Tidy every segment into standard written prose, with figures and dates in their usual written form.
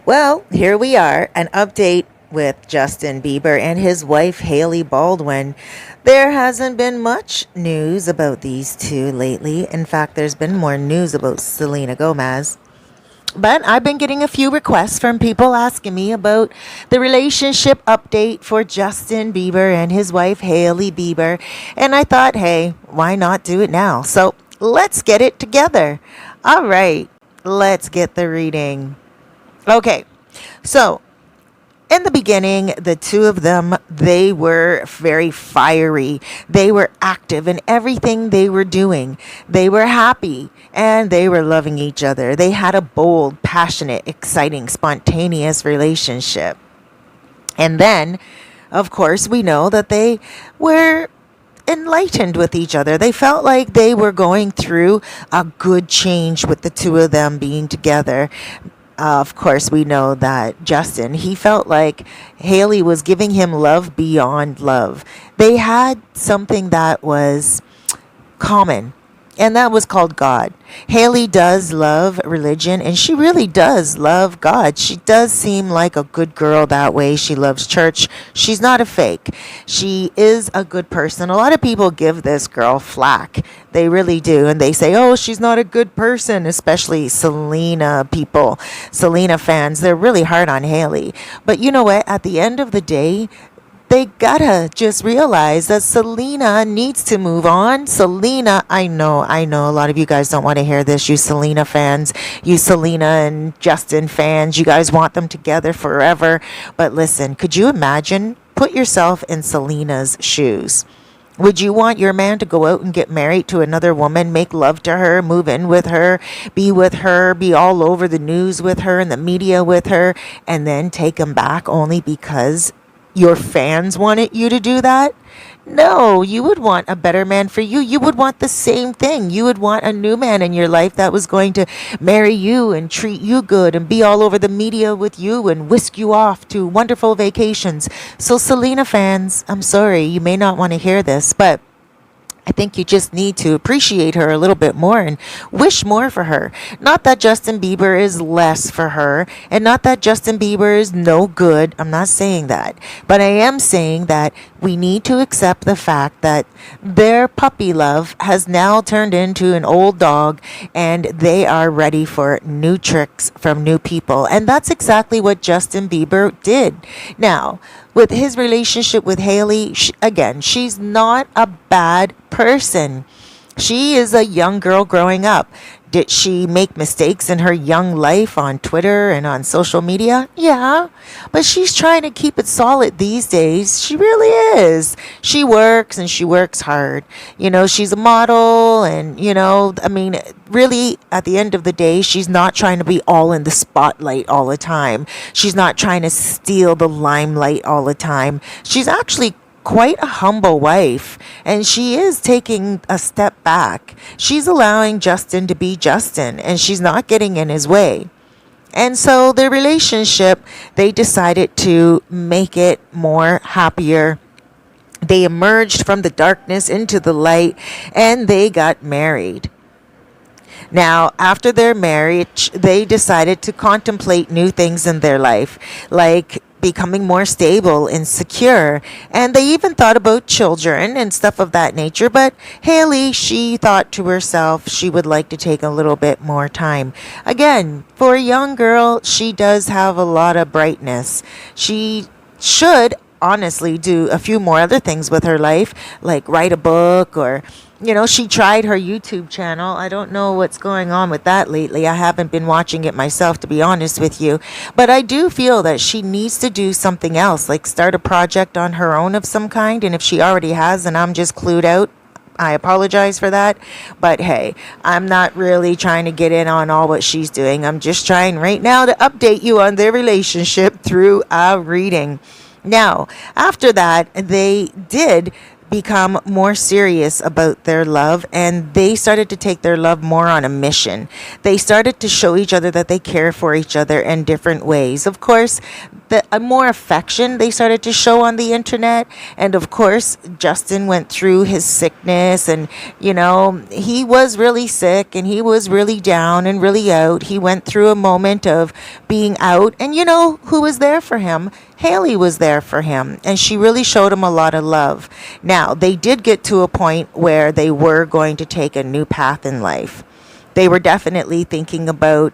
Well, here we are, an update with Justin Bieber and his wife Hailey Baldwin. There hasn't been much news about these two lately. In fact, there's been more news about Selena Gomez. But I've been getting a few requests from people asking me about the relationship update for Justin Bieber and his wife Hailey Bieber. And I thought, hey, why not do it now? So let's get it together. All right, let's get the reading. Okay, so in the beginning, the two of them, they were very fiery. They were active in everything they were doing. They were happy and they were loving each other. They had a bold, passionate, exciting, spontaneous relationship. And then, of course, we know that they were enlightened with each other. They felt like they were going through a good change with the two of them being together. Of course, we know that Justin, he felt like Haley was giving him love beyond love. They had something that was common, and that was called God. Haley does love religion, and she really does love God. She does seem like a good girl that way. She loves church. She's not a fake. She is a good person. A lot of people give this girl flack. They really do. And they say, oh, she's not a good person, especially Selena people, Selena fans. They're really hard on Haley. But you know what? At the end of the day, they gotta just realize that Selena needs to move on. Selena, I know a lot of you guys don't want to hear this, you Selena fans, you Selena and Justin fans, you guys want them together forever. But listen, could you imagine? Put yourself in Selena's shoes. Would you want your man to go out and get married to another woman, make love to her, move in with her, be all over the news with her and the media with her, and then take him back only because your fans wanted you to do that? No, you would want a better man for you. You would want the same thing. You would want a new man in your life that was going to marry you and treat you good and be all over the media with you and whisk you off to wonderful vacations. So, Selena fans, I'm sorry, you may not want to hear this, but I think you just need to appreciate her a little bit more and wish more for her. Not that Justin Bieber is less for her, and not that Justin Bieber is no good. I'm not saying that. But I am saying that we need to accept the fact that their puppy love has now turned into an old dog, and they are ready for new tricks from new people. And that's exactly what Justin Bieber did. Now, with his relationship with Haley, again, she's not a bad person. She is a young girl growing up. Did she make mistakes in her young life on Twitter and on social media? Yeah, but she's trying to keep it solid these days. She really is. She works and she works hard. You know, she's a model and, really at the end of the day, she's not trying to be all in the spotlight all the time. She's not trying to steal the limelight all the time. She's actually quite a humble wife, and she is taking a step back. She's allowing Justin to be Justin, and she's not getting in his way. And so their relationship, they decided to make it more happier. They emerged from the darkness into the light, and they got married. Now, after their marriage, they decided to contemplate new things in their life, like becoming more stable and secure. And they even thought about children and stuff of that nature. But Haley, she thought to herself she would like to take a little bit more time. Again, for a young girl, she does have a lot of brightness. She should honestly do a few more other things with her life, like write a book or she tried her YouTube channel. I don't know what's going on with that lately. I haven't been watching it myself, to be honest with you. But I do feel that she needs to do something else, like start a project on her own of some kind. And if she already has and I'm just clued out, I apologize for that. But hey, I'm not really trying to get in on all what she's doing. I'm just trying right now to update you on their relationship through a reading. Now, after that, they did become more serious about their love, and they started to take their love more on a mission. They started to show each other that they care for each other in different ways. Of course, more affection they started to show on the internet. And of course, Justin went through his sickness, and he was really sick and he was really down and really out. He went through a moment of being out, and who was there for him? Hailey was there for him, and she really showed him a lot of love. Now, they did get to a point where they were going to take a new path in life. They were definitely thinking about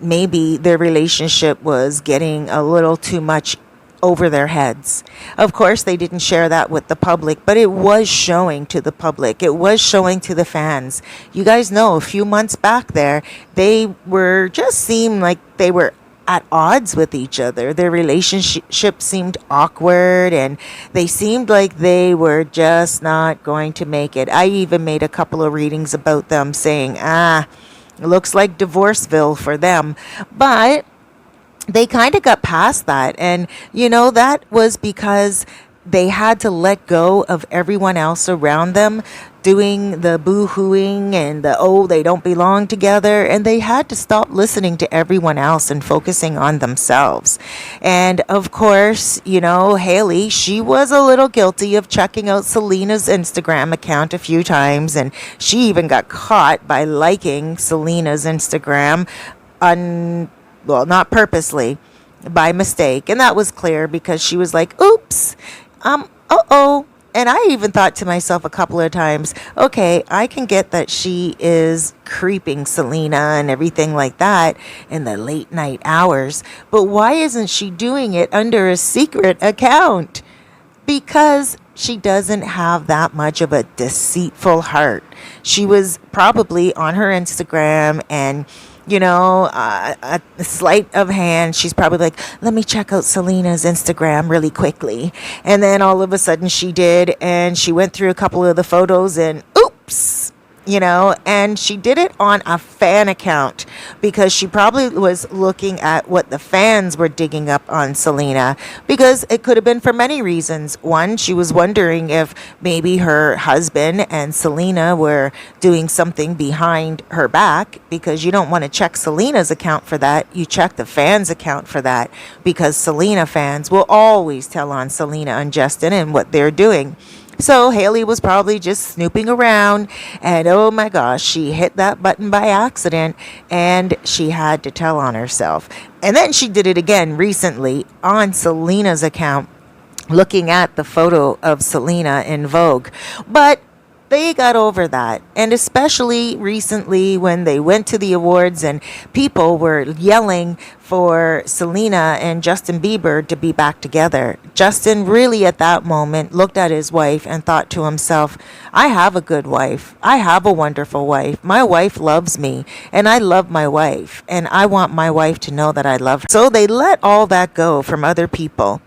maybe their relationship was getting a little too much over their heads. Of course, they didn't share that with the public, but it was showing to the public. It was showing to the fans. You guys know, a few months back there, they were just seemed like they were at odds with each other. Their relationship seemed awkward, and they seemed like they were just not going to make it. I even made a couple of readings about them saying, it looks like Divorceville for them. But they kind of got past that. And, that was because they had to let go of everyone else around them doing the boo-hooing and they don't belong together. And they had to stop listening to everyone else and focusing on themselves. And of course, Hailey, she was a little guilty of checking out Selena's Instagram account a few times. And she even got caught by liking Selena's Instagram not purposely, by mistake. And that was clear because she was like, oops, uh-oh. And I even thought to myself a couple of times, okay, I can get that she is creeping Selena and everything like that in the late night hours, but why isn't she doing it under a secret account? Because she doesn't have that much of a deceitful heart. She was probably on her Instagram, and a sleight of hand, she's probably like, let me check out Selena's Instagram really quickly. And then all of a sudden she did, and she went through a couple of the photos, and oops, and she did it on a fan account because she probably was looking at what the fans were digging up on Selena, because it could have been for many reasons. One, she was wondering if maybe her husband and Selena were doing something behind her back, because you don't want to check Selena's account for that. You check the fans' account for that, because Selena fans will always tell on Selena and Justin and what they're doing. So Hailey was probably just snooping around, and oh my gosh, she hit that button by accident, and she had to tell on herself. And then she did it again recently on Selena's account, looking at the photo of Selena in Vogue. But they got over that. And especially recently when they went to the awards and people were yelling for Selena and Justin Bieber to be back together. Justin really at that moment looked at his wife and thought to himself, I have a good wife. I have a wonderful wife. My wife loves me, and I love my wife, and I want my wife to know that I love her. So they let all that go from other people,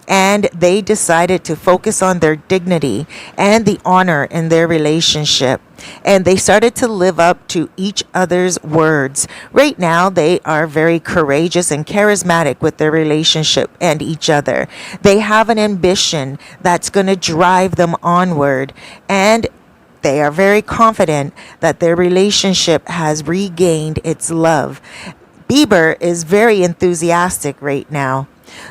and they decided to focus on their dignity and the honor in their relationship. And they started to live up to each other's words. Right now, they are very courageous and charismatic with their relationship and each other. They have an ambition that's going to drive them onward. And they are very confident that their relationship has regained its love. Bieber is very enthusiastic right now.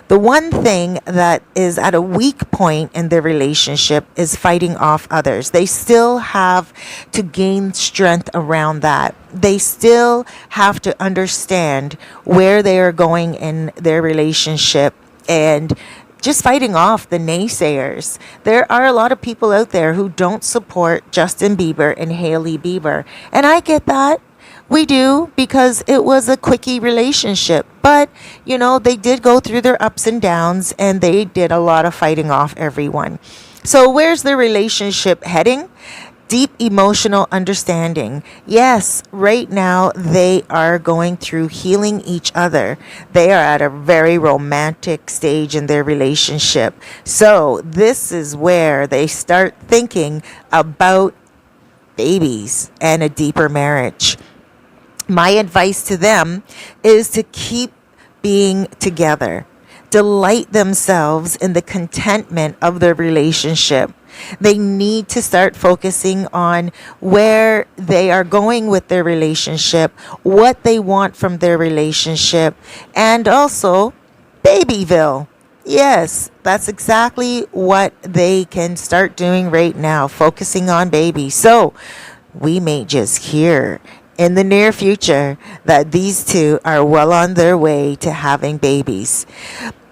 The one thing that is at a weak point in their relationship is fighting off others. They still have to gain strength around that. They still have to understand where they are going in their relationship and just fighting off the naysayers. There are a lot of people out there who don't support Justin Bieber and Hailey Bieber, and I get that. We do, because it was a quickie relationship. But, they did go through their ups and downs, and they did a lot of fighting off everyone. So where's the relationship heading? Deep emotional understanding. Yes, right now they are going through healing each other. They are at a very romantic stage in their relationship. So this is where they start thinking about babies and a deeper marriage. My advice to them is to keep being together. Delight themselves in the contentment of their relationship. They need to start focusing on where they are going with their relationship, what they want from their relationship, and also Babyville. Yes, that's exactly what they can start doing right now, focusing on babies. So we may just hear in the near future that these two are well on their way to having babies.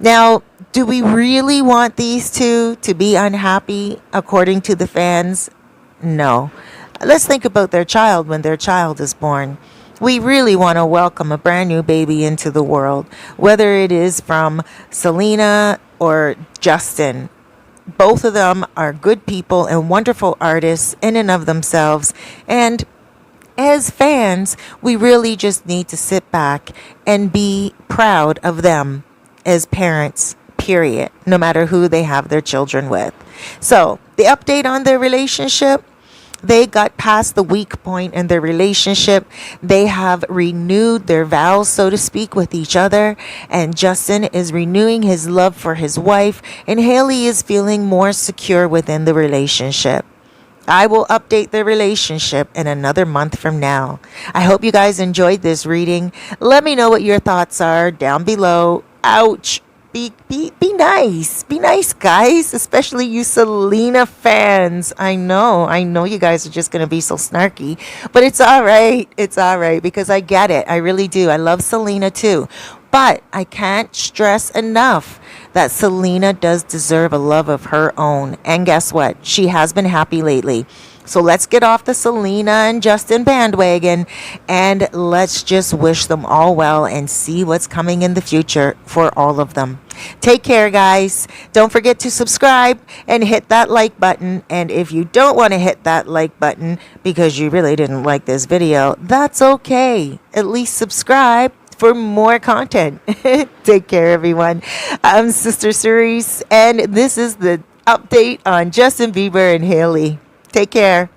Now, do we really want these two to be unhappy according to the fans? No. Let's think about their child when their child is born. We really want to welcome a brand new baby into the world, whether it is from Selena or Justin. Both of them are good people and wonderful artists in and of themselves. And as fans, we really just need to sit back and be proud of them as parents, period, no matter who they have their children with. So, the update on their relationship, they got past the weak point in their relationship. They have renewed their vows, so to speak, with each other. And Justin is renewing his love for his wife, and Hailey is feeling more secure within the relationship. I will update the relationship in another month from now. I hope you guys enjoyed this reading. Let me know what your thoughts are down below. Ouch. Be nice. Be nice, guys. Especially you Selena fans. I know you guys are just going to be so snarky. But it's all right. It's all right because I get it. I really do. I love Selena too. But I can't stress enough that Selena does deserve a love of her own. And guess what? She has been happy lately. So let's get off the Selena and Justin bandwagon and let's just wish them all well and see what's coming in the future for all of them. Take care, guys. Don't forget to subscribe and hit that like button. And if you don't want to hit that like button because you really didn't like this video, that's okay. At least subscribe for more content. Take care, everyone. I'm Sister Cerise, and this is the update on Justin Bieber and Hailey. Take care.